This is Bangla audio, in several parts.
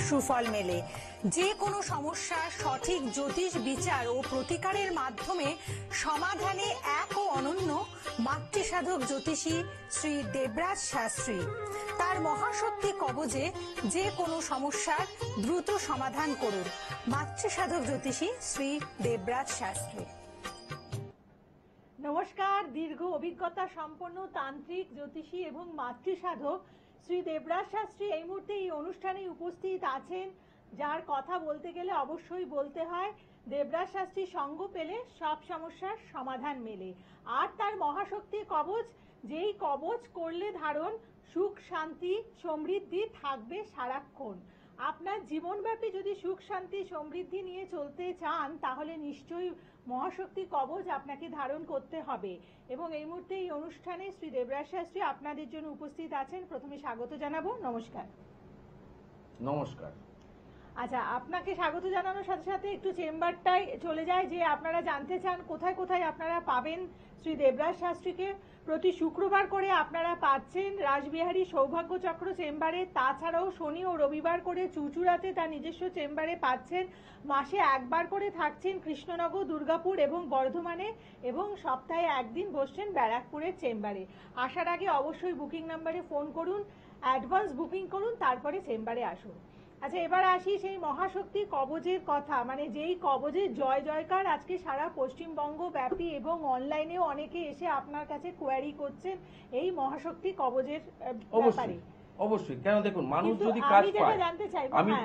সুফল মেলে। যে কোনো সমস্যার সঠিক জ্যোতিষ বিচার ও প্রতিকারের মাধ্যমে সমাধানে এক ও অনন্য মাতৃসাধক জ্যোতিষী শ্রী দেবরাজ শাস্ত্রী। তার মহাশক্তি কবজে যে কোনো সমস্যার দ্রুত সমাধান করুন। মাতৃসাধক জ্যোতিষী শ্রী দেবরাজ শাস্ত্রী। নমস্কার। দীর্ঘ অভিজ্ঞতা সম্পন্ন তান্ত্রিক, জ্যোতিষী এবং মাতৃসাধক শ্রী দেবরাজ শাস্ত্রী এই মুহূর্তে এই অনুষ্ঠানে উপস্থিত আছেন, যার কথা বলতে গেলে অবশ্যই বলতে হয় দেবরাজ শাস্ত্রী সঙ্গ পেলে সব সমস্যার সমাধান মেলে। আর তার মহাশক্তি কবচ, যেই কবচ করলে ধারণ সুখ শান্তি সমৃদ্ধি থাকবে সারাক্ষণ। আপনার জীবনব্যাপী যদি সুখ শান্তি সমৃদ্ধি নিয়ে চলতে চান তাহলে নিশ্চয়ই মহাশক্তি কবচ আপনাকে ধারণ করতে হবে। এবং এই মুহূর্তে এই অনুষ্ঠানে শ্রী দেবরাজ শাস্ত্রী আপনাদের জন্য উপস্থিত আছেন। প্রথমে স্বাগত জানাবো। নমস্কার। নমস্কার। আচ্ছা, আপনাকে স্বাগত জানানোর সাথে সাথে একটু চেম্বারটাই চলে যায় যে আপনারা জানতে চান কোথায় কোথায় আপনারা পাবেন শ্রী দেবরাজ শাস্ত্রীকে। প্রতি শুক্রবার করে আপনারা পাচ্ছেন রাসবিহারী সৌভাগ্য চক্র চেম্বারে, তাছাড়াও শনি ও রবিবার করে চুচুড়াতে তার নিজস্ব চেম্বারে পাচ্ছেন। মাসে একবার করে থাকছেন কৃষ্ণনগর, দুর্গাপুর এবং বর্ধমানে, এবং সপ্তাহে একদিন বসছেন ব্যারাকপুরের চেম্বারে। আসার আগে অবশ্যই বুকিং নাম্বারে ফোন করুন, অ্যাডভান্স বুকিং করুন, তারপরে চেম্বারে আসুন। আচ্ছা, এবার আসি সেই মহাশক্তি কবজের কথা, মানে যেই কবজের জয় জয়কার আজকে সারা পশ্চিমবঙ্গ ব্যাপী এবং অনলাইনেও অনেকে এসে আপনার কাছে কোয়ারি করছেন এই মহাশক্তি কবজের ব্যাপারে। অবশ্যই, কেন দেখুন, মানুষ যদি কাজ পায়,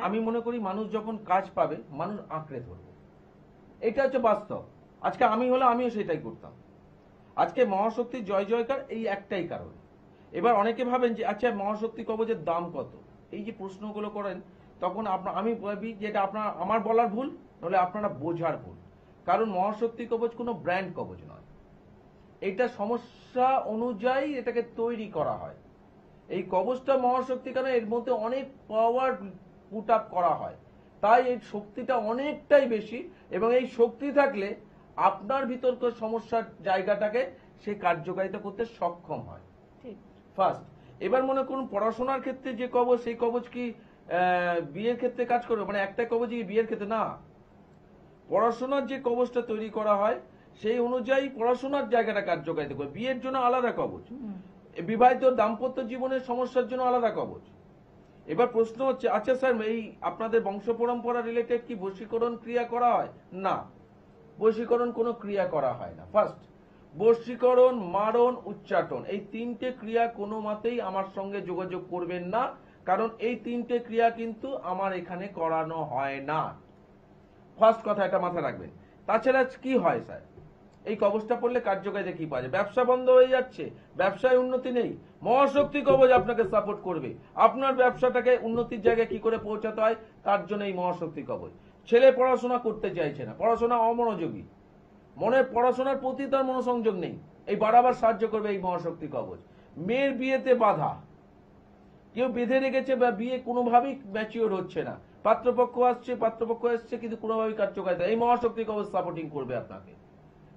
আমি মনে করি মানুষ যখন কাজ পাবে মানুষ আঁকড়ে ধরবে, এটা হচ্ছে বাস্তব। আজকে আমি হলে আমিও সেটাই করতাম। আজকে মহাশক্তির জয় জয়কার এই একটাই কারণ। এবার অনেকে ভাবেন যে আচ্ছা মহাশক্তি কবজের দাম কত, এই যে প্রশ্নগুলো করেন, তখন আমি ভাবি যেটা আমার বলার ভুল, নাহলে আপনারা বোঝার ভুল। কারণ মহাশক্তি কবচ কোনো ব্র্যান্ড কবচ নয়, এটা সমস্যা অনুযায়ী এটাকে তৈরি করা হয়। এই কবচটা মহাশক্তি কারণ এর মধ্যে অনেক পাওয়ার পুট আপ করা হয়, তাই এই শক্তিটা অনেকটাই বেশি, এবং এই শক্তি থাকলে আপনার ভিতরকার সমস্যার জায়গাটাকে সে কার্যকারিতা করতে সক্ষম হয়। ফার্স্ট, এবার মনে করুন পড়াশোনার ক্ষেত্রে যে কবচ, সেই কবচ কি বিয়ের ক্ষেত্রে কাজ করবে? মানে একটা কবচ কি বিয়ের ক্ষেত্রে না, পড়াশোনার যে কবচটা তৈরি করা হয় সেই অনুযায়ী পড়াশোনার জায়গাটা কার্যকারিতা করবে। বিয়ের জন্য আলাদা কবচ, বিবাহিত দাম্পত্য জীবনের সমস্যার জন্য আলাদা কবচ। এবার প্রশ্ন হচ্ছে আচ্ছা স্যার, এই আপনাদের বংশ পরম্পরা রিলেটেড কি বশীকরণ ক্রিয়া করা হয়? না, বশীকরণ কোনো ক্রিয়া করা হয় না। ফার্স্ট, বশীকরণ, মারণ, উচ্চাটন, এই তিনটে ক্রিয়া কোনো মতেই আমার সঙ্গে যোগাযোগ করবেন না, কারণ এই তিনটে ক্রিয়া কিন্তু আমার এখানে করানো হয় না। ফার্স্ট কথা, এটা মাথায় রাখবেন। তাছাড়া কি হয় স্যার, এই কবচটা পড়লে কার্যকারিতা কি পাওয়া যায়? ব্যবসা বন্ধ হয়ে যাচ্ছে, ব্যবসায় উন্নতি নেই, মহাশক্তি কবচ আপনাকে সাপোর্ট করবে। আপনার ব্যবসাটাকে উন্নতির জায়গায় কি করে পৌঁছাতে হয় তার জন্য এই মহাশক্তি কবচ। ছেলে পড়াশোনা করতে চাইছে না, পড়াশোনা অমনোযোগী, মনের পড়াশোনার প্রতি তার মনোসংযোগ নেই, এই বাড়াবার সাহায্য করবে এই মহাশক্তি কবচ। মেয়ের বিয়েতে বাধা, কেউ বেঁধে রেখেছে বা বিয়ে কোনোভাবেই ম্যাচিওর হচ্ছে না, পাত্রপক্ষ আসছে কিন্তু কোনোভাবেই কার্যকারিতা, এই মহাশক্তি কবচ সাপোর্টিং করবে আপনাকে,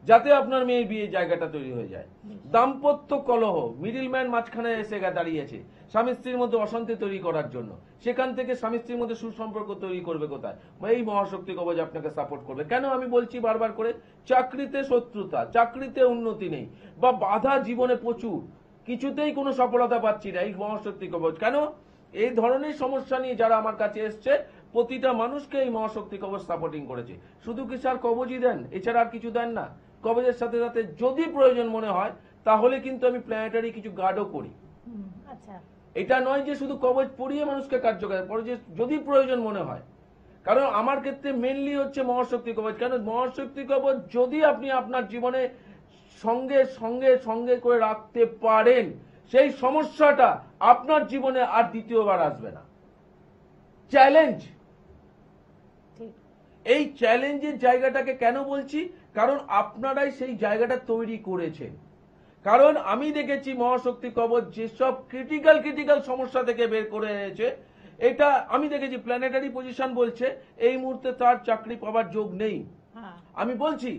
যাতে আপনার মেয়ের বিয়ে জায়গাটা তৈরি হয়ে যায়। দাম্পত্য কলহ, মিডিলম্যান মাঝখানে এসে দাঁড়িয়েছে স্বামী স্ত্রীর মধ্যে অশান্তি তৈরি করার জন্য, সেখান থেকে স্বামী স্ত্রীর মধ্যে সুসম্পর্ক তৈরি করবে কোথায়? এই মহাশক্তি কবচ আপনাকে সাপোর্ট করবে। কেন আমি বলছি বারবার করে, চাকরিতে শত্রুতা, চাকরিতে উন্নতি নেই বা বাধা জীবনে প্রচুর, কিছুতেই কোনো সফলতা পাচ্ছি না, এই মহাশক্তি কবচ। কেন? এই ধরনের সমস্যা নিয়ে যারা আমার কাছে এসছে প্রতিটা মানুষকে এই মহাশক্তি কবচ সাপোর্টিং করেছে। শুধু কি স্যার কবচই দেন, এছাড়া আর কিছু দেন না? কবচের সাথে সাথে যদি প্রয়োজন মনে হয় তাহলে কিন্তু আমি প্ল্যানেটারি কিছু গার্ডও করি। আচ্ছা, এটা নয় যে শুধু কবচ পরিয়ে মানুষকে কার্যকর পরে, যদি প্রয়োজন মনে হয়। কারণ আমার ক্ষেত্রে মেনলি হচ্ছে মহাশক্তি কবচ। কেন? মহাশক্তি কবচ যদি আপনি আপনার জীবনে সঙ্গে সঙ্গে সঙ্গে করে রাখতে পারেন, সেই সমস্যাটা আপনার জীবনে আর দ্বিতীয়বার আসবে না। চ্যালেঞ্জ, এই চ্যালেঞ্জের জায়গাটাকে কেন বলছি? কারণ আপনারাই সেই জায়গাটা তৈরি করেছেন। কারণ আমি দেখেছি মহাশক্তি কবচ যেসব ক্রিটিক্যাল সমস্যা থেকে বের করে এনেছে, এটা আমি দেখেছি প্ল্যানেটারি পজিশন বলছে এই মুহূর্তে তার চাকরি পাওয়ার যোগ নেই, আমি বলছি।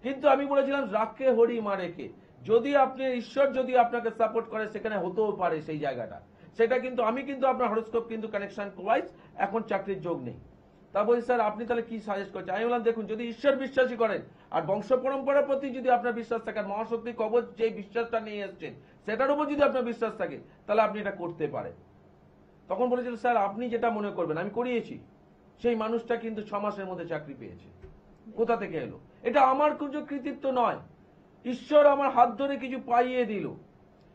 কিন্তু আমি বলেছিলাম রাখে হরি মারেকে, যদি আপনি ঈশ্বর যদি আপনাকে সাপোর্ট করে সেখানে হতেও পারে সেই জায়গাটা, সেটা কিন্তু আমি কিন্তু আপনার হরোস্কোপ কিন্তু কানেকশন ওয়াইজ এখন চাকরির যোগ নেই। তা বলছি স্যার আপনি তাহলে কি সাজেস্ট করছেন? আমি বললাম দেখুন, যদি ঈশ্বর বিশ্বাসী করেন আর বংশ পরম্পরার প্রতি যদি আপনার বিশ্বাস থাকে, আর মহাশক্তি কবচ যে বিশ্বাসটা নিয়ে এসছেন সেটার উপর যদি আপনার বিশ্বাস থাকে, তাহলে আপনি এটা করতে পারেন। তখন বলেছিল স্যার আপনি যেটা মনে করবেন। আমি করিয়েছি, সেই মানুষটা কিন্তু 6 মাসের মধ্যে চাকরি পেয়েছে। কোথা থেকে এলো? এটা আমার কোনো কৃতিত্ব নয়, ঈশ্বর আমার হাত ধরে কিছু পাইয়ে দিল।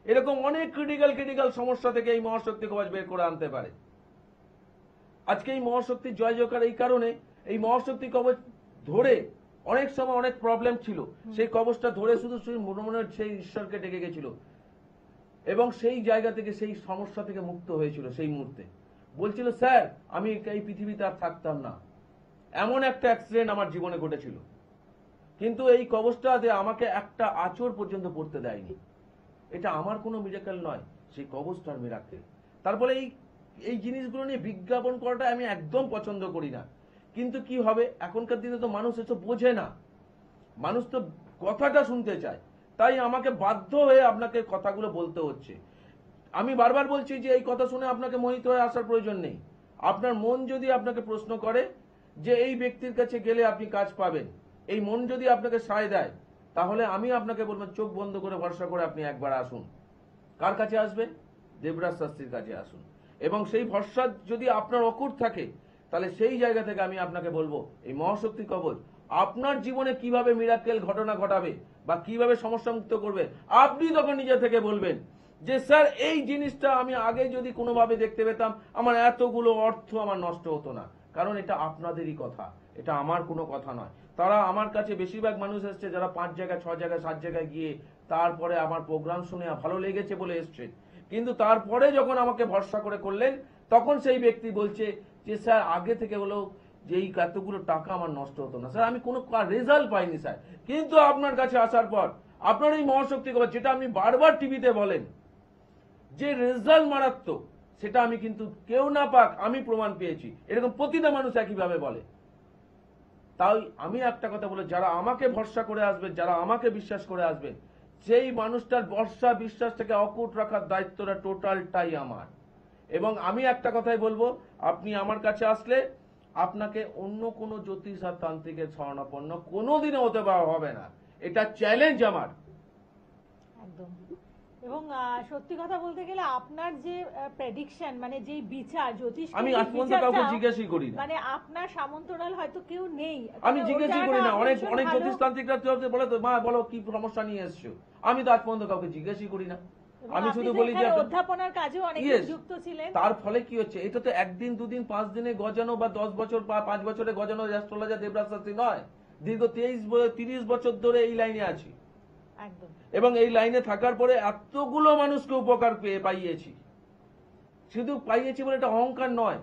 এরকম অনেক ক্রিটিক্যাল সমস্যা থেকে এই মহাশক্তি কবচ বের করে আনতে পারে। আজকে এই মহাশক্তির জয় জয়কার এই কারণে, এই মহাশক্তি কবচ ধরে অনেক সময় অনেক প্রবলেম ছিল, সেই কবচটা ধরে শুধু মনে মনে সেই ঈশ্বরকে ডেকে গেছিল এবং সেই জায়গা থেকে সেই সমস্যা থেকে মুক্ত হয়েছিল। সেই মুহূর্তে বলছিল স্যার আমি এই পৃথিবীতে আর থাকতাম না, এমন একটা অ্যাক্সিডেন্ট আমার জীবনে ঘটেছিল, কিন্তু এই কবচটাতে আমাকে একটা আঁচড় পর্যন্ত পড়তে দেয়নি। এটা আমার কোনো মিরাকেল নয়, সেই কবচটার মিরাকেল। তারপরে এই জিনিসগুলো নিয়ে বিজ্ঞাপন করাটা আমি একদম পছন্দ করি না। কিন্তু কি হবে, এখনকার দিনে তো মানুষ এসব বোঝে না, মানুষ তো কথাটা শুনতে চায়, তাই আমাকে বাধ্য হয়ে আপনাকে কথাগুলো বলতে হচ্ছে। আমি বারবার বলছি যে এই কথা শুনে আপনাকে মোহিত হয়ে আসার প্রয়োজন নেই। আপনার মন যদি আপনাকে প্রশ্ন করে যে এই ব্যক্তির কাছে গেলে আপনি কাজ পাবেন, এই মন যদি আপনাকে সায় দেয়, তাহলে আমি আপনাকে বলবো চোখ বন্ধ করে ভরসা করে আপনি একবার আসুন। কার কাছে আসবেন? দেবরাজ শাস্ত্রীর কাছে আসুন। এবং সেই ভরসা যদি আপনার অকুট থাকে, তাহলে সেই জায়গা থেকে আমি আপনাকে বলবো এই মহাশক্তি কবচ আপনার জীবনে কিভাবে মিরাকেল ঘটনা ঘটাবে বা কিভাবে সমস্যা মুক্ত করবে, আপনি তখন নিজে থেকে বলবেন যে স্যার এই জিনিসটা আমি আগে যদি কোনোভাবে দেখতে পেতাম, আমার এতগুলো অর্থ আমার নষ্ট হতো না। কারণ এটা আপনাদেরই কথা, এটা আমার কোনো কথা নয়। তারা আমার কাছে বেশিরভাগ মানুষ এসছে যারা 5 জায়গায় 6 জায়গায় 7 জায়গায় গিয়ে তারপরে আমার প্রোগ্রাম শুনে ভালো লেগেছে বলে এসছে, কিন্তু তারপরে যখন আমাকে ভরসা করে করলেন, তখন সেই ব্যক্তি বলছে যে স্যার আগে থেকে হলো যে এই এতগুলো টাকা আমার নষ্ট হতো না স্যার, আমি কোনো রেজাল্ট পাইনি স্যার। কিন্তু আপনার কাছে আসার পর আপনার এই মহাশক্তি কবচ, যেটা আপনি বারবার টিভিতে বলেন যে রেজাল্ট মারাত্মক, সেটা আমি কিন্তু কেউ না পাক আমি প্রমাণ পেয়েছি। এরকম প্রতিটা মানুষ একইভাবে বলে। তাই আমি একটা কথা বলে, যারা আমাকে ভরসা করে আসবেন, যারা আমাকে বিশ্বাস করে আসবেন, সেই মানুষটার ভরসা বিশ্বাসটাকে অকুট রাখার দায়িত্বটা টোটালটাই আমার। এবং আমি একটা কথাই বলবো, আপনি আমার কাছে আসলে আপনাকে অন্য কোনো জ্যোতিষ আর তান্ত্রিকের শরণাপন্ন কোনোদিনও হতে হবে না, এটা চ্যালেঞ্জ আমার। একদম। এবং সত্যি কথা বলতে গেলে আপনার যে প্রেডিকশন, মানে যে বিচার জ্যোতিষ, আমি আজ পর্যন্ত কাউকে জিজ্ঞাসা করি না, মানে আপনার সামন্তরাল হয়তো কেউ নেই, আমি জিজ্ঞাসা করি না। অনেক জ্যোতিষতান্ত্রিকরা বলে তো মা বলো কি সমস্যা নিয়ে এসছো, আমি তো আজ পর্যন্ত কাউকে জিজ্ঞাসা করি না। আমি শুধু বলি যে অধ্যাপনার কাজেও অনেক যুক্ত ছিলেন। তার ফলে কি হচ্ছে, এটা তো একদিন দুদিন 5 দিনে গজানো বা 10 বছর বা 5 বছরে গজানো অ্যাস্ট্রোলজার দেবরাজ শাস্ত্রী নয়। দীর্ঘ 30 বছর ধরে এই লাইনে আছি। একদম। এবং এই লাইনে থাকার পরে এতগুলো মানুষকে উপকার পাইয়েছি। শুধু পাইয়েছি বলে এটা অহংকার নয়।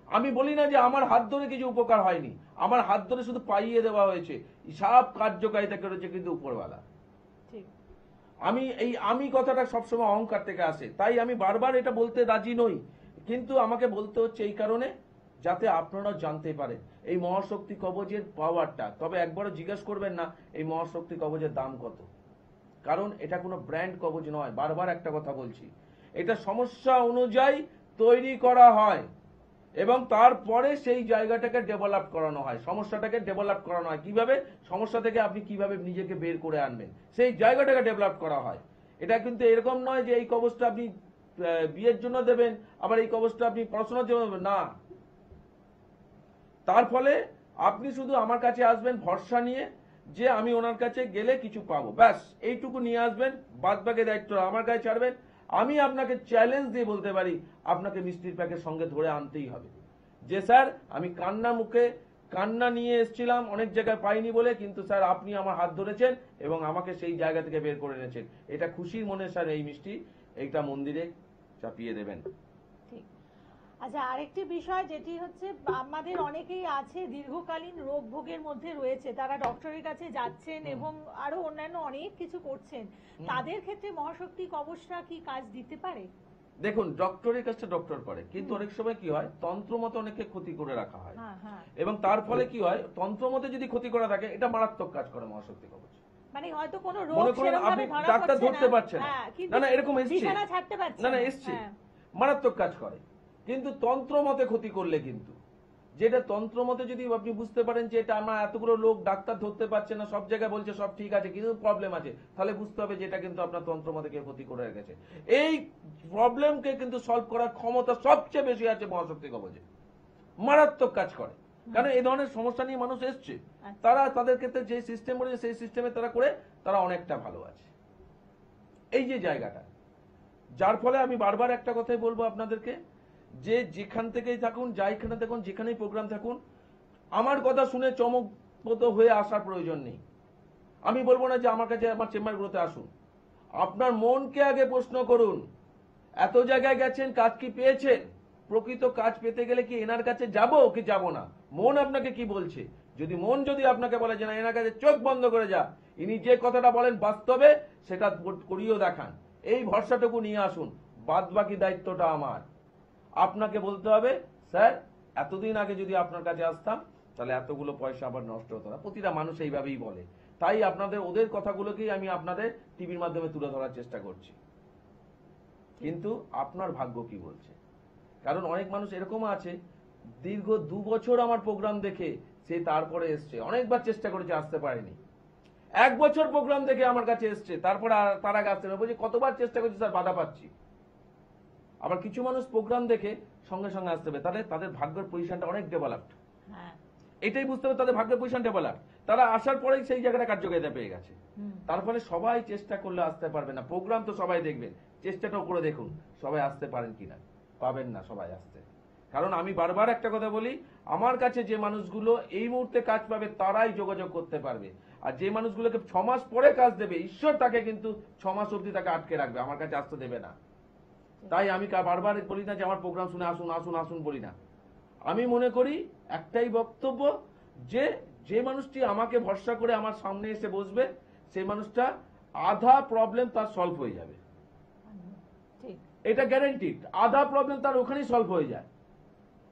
আমি বলি না যে আমার হাত ধরে কিছু উপকার হয়নি, আমার হাত ধরে শুধু পাইয়ে দেওয়া হয়েছে। সব কার্যকারিতা করেছে কিন্তু উপরওয়ালা। আমি কথাটা সবসময় অহংকার থেকে আসে, তাই আমি বারবার এটা বলতে রাজি নই, কিন্তু আমাকে বলতে হচ্ছে এই কারণে যাতে আপনারা জানতে পারেন এই মহাশক্তি কবচের পাওয়ারটা। তবে একবারও জিজ্ঞাসা করবেন না এই মহাশক্তি কবচের দাম কত, কারণ এটা কোনো ব্র্যান্ড কবচ নয়। বারবার একটা কথা বলছি, এটা সমস্যা অনুযায়ী তৈরি করা হয় এবং তারপরে সেই জায়গাটাকে ডেভেলপ করানো হয়, সমস্যাটাকে ডেভেলপ করানো হয়। কিভাবে সমস্যা থেকে আপনি কিভাবে নিজেকে বের করে আনবেন, সেই জায়গাটাকে ডেভেলপ করা হয়। এটা কিন্তু এরকম নয় যে এই কবচটা আপনি বিয়ের জন্য দেবেন, আবার এই কবচটা আপনি পড়াশোনার জন্য দেবেন না। তার ফলে আপনি শুধু আমার কাছে আসবেন ভরসা নিয়ে যে আমি ওনার কাছে গেলে কিছু পাবো, ব্যাস এইটুকু নিয়ে আসবেন, বাদ বাকি দায়িত্ব আমার কাছে ছাড়বেন। আমি আপনাকে চ্যালেঞ্জ দিয়ে বলতে পারি, আপনাকে মিষ্টির প্যাকের সঙ্গে ধরে আনতেই হবে যে স্যার আমি কান্না নিয়ে এসেছিলাম অনেক জায়গায় পাইনি বলে, কিন্তু স্যার আপনি আমার হাত ধরেছেন এবং আমাকে সেই জায়গা থেকে বের করে এনেছেন। এটা খুশির মনে স্যার এই মিষ্টি এইটা মন্দিরে চাপিয়ে দেবেন। আচ্ছা, আরেকটি বিষয় যেটি হচ্ছে, আমাদের অনেকেই আছে দীর্ঘকালীন রোগ ভোগের মধ্যে রয়েছে, তারা ডক্টরের কাছে যাচ্ছেন এবং আরো অন্যান্য অনেক কিছু করছেন, তাদের ক্ষেত্রে মহাশক্তি কবচটা কি কাজ দিতে পারে? দেখুন, ডক্টরের কাছে ডক্টর করে, কিন্তু অনেক সময় কি হয় তন্ত্র মতে অনেককে ক্ষতি করে রাখা হয়, এবং তার ফলে কি হয় তন্ত্র মতে যদি ক্ষতি করা থাকে এটা মারাত্মক কাজ করে মহাশক্তি কবচ। মানে হয়তো কোনো রোগ সেরকম ভাবে ধরা ডাক্তার ধরতে পড়ছে পারছে না, না এরকম এসছে, বিছানা ছাড়তে পারছে না এসছে মারাত্মক কাজ করে। কিন্তু তন্ত্র মতে ক্ষতি করলে কিন্তু, যেটা তন্ত্র মতে যদি আপনি বুঝতে পারেন যে এটা আমার এতগুলো লোক ডাক্তার ধরতে পারছে না, সব জায়গায় বলছে সব ঠিক আছে কিন্তু প্রবলেম আছে, তাহলে বুঝতে হবে যে এটা কিন্তু আপনার তন্ত্র মতে কেউ ক্ষতি করে রেখেছে। এই প্রবলেমকে কিন্তু সলভ করার ক্ষমতা সবচেয়ে বেশি আছে মহাশক্তি কবচে। মারাত্মক কাজ করে, কারণ এই ধরনের সমস্যা নিয়ে মানুষ এসছে, তারা তাদের ক্ষেত্রে যে সিস্টেম বলেছে সেই সিস্টেমে তারা করে তারা অনেকটা ভালো আছে। এই যে জায়গাটা, যার ফলে আমি বারবার একটা কথাই বলবো আপনাদেরকে, যে যেখান থেকেই থাকুন, যাইখানে থাকুন, যেখানেই প্রোগ্রাম থাকুন, আমার কথা শুনে চমকপ্রদ হয়ে আসার প্রয়োজন নেই। আমি বলবো না যে আমার কাছে আমার চেম্বারগুলোতে আসুন, আপনার মনকে আগে প্রশ্ন করুন। এত জায়গায় গেছেন, কাজ কি পেয়েছেন? প্রকৃত কাজ পেতে গেলে কি এনার কাছে যাব কি যাব না, মন আপনাকে কি বলছে? যদি মন যদি আপনাকে বলে যে না এনার কাছে চোখ বন্ধ করে যা, ইনি যে কথাটা বলেন বাস্তবে সেটা করিয়েও দেখান, এই ভরসাটুকু নিয়ে আসুন, বাদ বাকি দায়িত্বটা আমার। আপনাকে বলতে হবে স্যার এতদিন আগে যদি আপনার কাছে আসতাম তাহলে এতগুলো পয়সা আবার নষ্ট হতো না। প্রতিটা মানুষ এইভাবেই বলে, তাই আপনাদের ওদের কথাগুলোকেই আমি আপনাদের টিভির মাধ্যমে তুলে ধরার চেষ্টা করছি। কিন্তু আপনার ভাগ্য কি বলছে? কারণ অনেক মানুষ এরকম আছে, দীর্ঘ 2 বছর আমার প্রোগ্রাম দেখে সে তারপরে এসছে, অনেকবার চেষ্টা করেছে আসতে পারেনি। 1 বছর প্রোগ্রাম দেখে আমার কাছে এসছে, তারপরে তার আগে আসতে না, বলছি কতবার চেষ্টা করছি স্যার বাধা পাচ্ছি। আবার কিছু মানুষ প্রোগ্রাম দেখে সঙ্গে সঙ্গে আসতে হবে, তাহলে তাদের ভাগ্যের পজিশনটা অনেক ডেভেলপড। এটাই বুঝতে হবে তাদের ভাগ্যের পজিশন ডেভেলপ, তারা আসার পরেই সেই জায়গাটা কার্যকারিতা পেয়ে গেছে। তার ফলে সবাই চেষ্টা করলে আসতে পারবে না। প্রোগ্রাম তো সবাই দেখবেন, চেষ্টাটাও করে দেখুন সবাই আসতে পারেন কিনা, পাবেন না সবাই আসতে। কারণ আমি বারবার একটা কথা বলি, আমার কাছে যে মানুষগুলো এই মুহূর্তে কাজ পাবে তারাই যোগাযোগ করতে পারবে, আর যে মানুষগুলোকে 6 মাস পরে কাজ দেবে ঈশ্বর তাকে কিন্তু 6 মাস অবধি তাকে আটকে রাখবে, আমার কাছে আসতে দেবে না। তাই আমি বারবার বলি না যে আমার প্রোগ্রাম শুনে আসুন আসুন আসুন বলি না। আমি মনে করি একটাই বক্তব্য, যে যে মানুষটি আমাকে ভরসা করে আমার সামনে এসে বসবে সেই মানুষটা আধা প্রবলেম তার সলভ হয়ে যাবে, এটা গ্যারান্টিড। আধা প্রবলেম তার ওখানেই সলভ হয়ে যায়,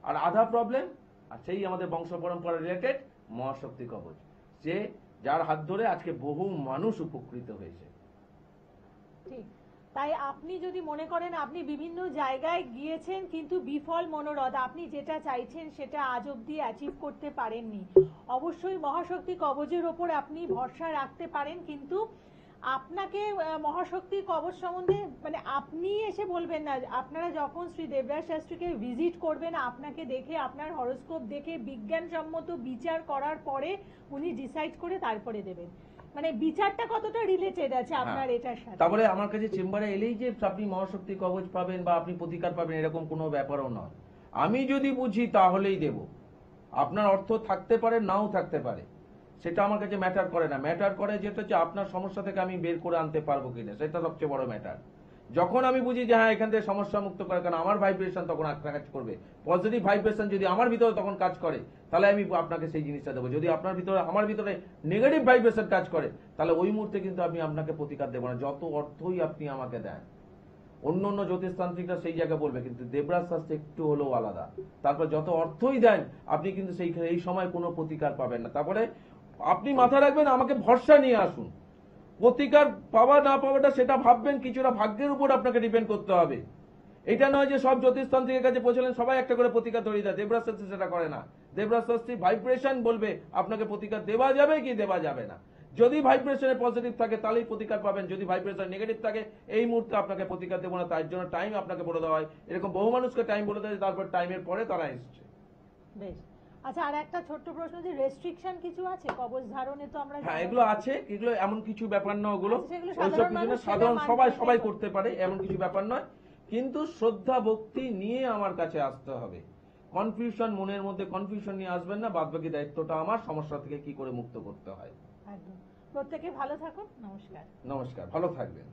আর আধা প্রবলেম, আর সেই আমাদের বংশ পরম্পরা রিলেটেড মহাশক্তি কবচ, যে যার হাত ধরে আজকে বহু মানুষ উপকৃত হয়েছে। ঠিক তাই আপনি যদি মনে করেন আপনি বিভিন্ন জায়গায় গিয়েছেন কিন্তু বিফল মনোরথ, আপনি যেটা চাইছেন সেটা আজ অব্দি অ্যাচিভ করতে পারেননি, অবশ্যই মহাশক্তি কবচের ওপর আপনি ভরসা রাখতে পারেন। কিন্তু আপনাকে মহাশক্তি কবচ সম্বন্ধে মানে আপনি এসে বলবেন না, আপনারা যখন শ্রী দেবরাজ শাস্ত্রীকে ভিজিট করবেন আপনাকে দেখে আপনার হরোস্কোপ দেখে বিজ্ঞানসম্মত বিচার করার পরে উনি ডিসাইড করে তারপরে দেবেন। মানে বিচারটা কতটা রিলেটেড আছে আপনার এটার সাথে। তারপরে আমার কাছে চেম্বারে এলেই যে আপনি মহাশক্তি কবচ পাবেন বা আপনি প্রতিকার পাবেন এরকম কোনো ব্যাপারও নয়। আমি যদি বুঝি তাহলেই দেব। আপনার অর্থ থাকতে পারে নাও থাকতে পারে, সেটা আমার কাছে ম্যাটার করে না। ম্যাটার করে যেটা হচ্ছে আপনার সমস্যা থেকে আমি বের করে আনতে পারবো কিনা, সেটা সবচেয়ে বড় ম্যাটার। যখন আমি বুঝি যে হ্যাঁ এখান থেকে সমস্যা মুক্ত করে, কারণ আমার ভাইব্রেশন তখন আপনার কাজ করবে, পজিটিভ ভাইব্রেশন যদি আমার ভিতরে তখন কাজ করে তাহলে আমি আপনাকে সেই জিনিসটা দেবো। যদি আপনার ভিতরে আমার ভিতরে নেগেটিভ ভাইব্রেশন কাজ করে তাহলে ওই মুহূর্তে কিন্তু আমি আপনাকে প্রতিকার দেবো না, যত অর্থই আপনি আমাকে দেন। অন্য অন্য জ্যোতিষতান্ত্রিকরা সেই জায়গায় বলবে, কিন্তু দেবরাজ শাস্ত্র একটু হলেও আলাদা। তারপর যত অর্থই দেন আপনি কিন্তু সেইখানে এই সময় কোনো প্রতিকার পাবেন না। তারপরে আপনি মাথায় রাখবেন আমাকে ভরসা নিয়ে আসুন, প্রতিকার পাওয়া না পাওয়াটা সেটা ভাববেন, কিছুটা ভাগ্যের উপর আপনাকে ডিপেন্ড করতে হবে। এটা নয় যে সব জ্যোতিষতান্ত্রিকের কাছে পৌঁছলেন সবাই একটা করে প্রতিকার ধরিয়ে দেয়, দেবরাজ শাস্ত্রী সেটা করে না। দেবরাজ শাস্ত্রী ভাইব্রেশন বলবে আপনাকে প্রতিকার দেওয়া যাবে কি দেওয়া যাবে না। যদি ভাইব্রেশনে পজিটিভ থাকে তাহলেই প্রতিকার পাবেন, যদি ভাইব্রেশন নেগেটিভ থাকে এই মুহূর্তে আপনাকে প্রতিকার দেবো না। তার জন্য টাইম আপনাকে বলে দেওয়া হয়, এরকম বহু মানুষকে টাইম বলে দেয়, তারপর টাইমের পরে তারা এসছে। বেশ, আচ্ছা আর একটা ছোট্ট প্রশ্ন, যে রেস্ট্রিকশন কিছু আছে কবচ ধারণে? তো আমরা হ্যাঁ এগুলো আছে, এগুলো এমন কিছু ব্যাপার না, ওগুলো ওইসব কিছু না, সাধারণ সবাই করতে পারে, এমন কিছু ব্যাপার নয়। কিন্তু শ্রদ্ধা ভক্তি নিয়ে আমার কাছে আসতে হবে। কনফিউশন, মনের মধ্যে কনফিউশন নিয়ে আসবেন না, বাদবাকি দায়িত্বটা আমার, সমস্যা থেকে কি করে মুক্ত করতে হয়। একদম। প্রত্যেকে ভালো থাকুন, নমস্কার। নমস্কার, ভালো থাকবেন।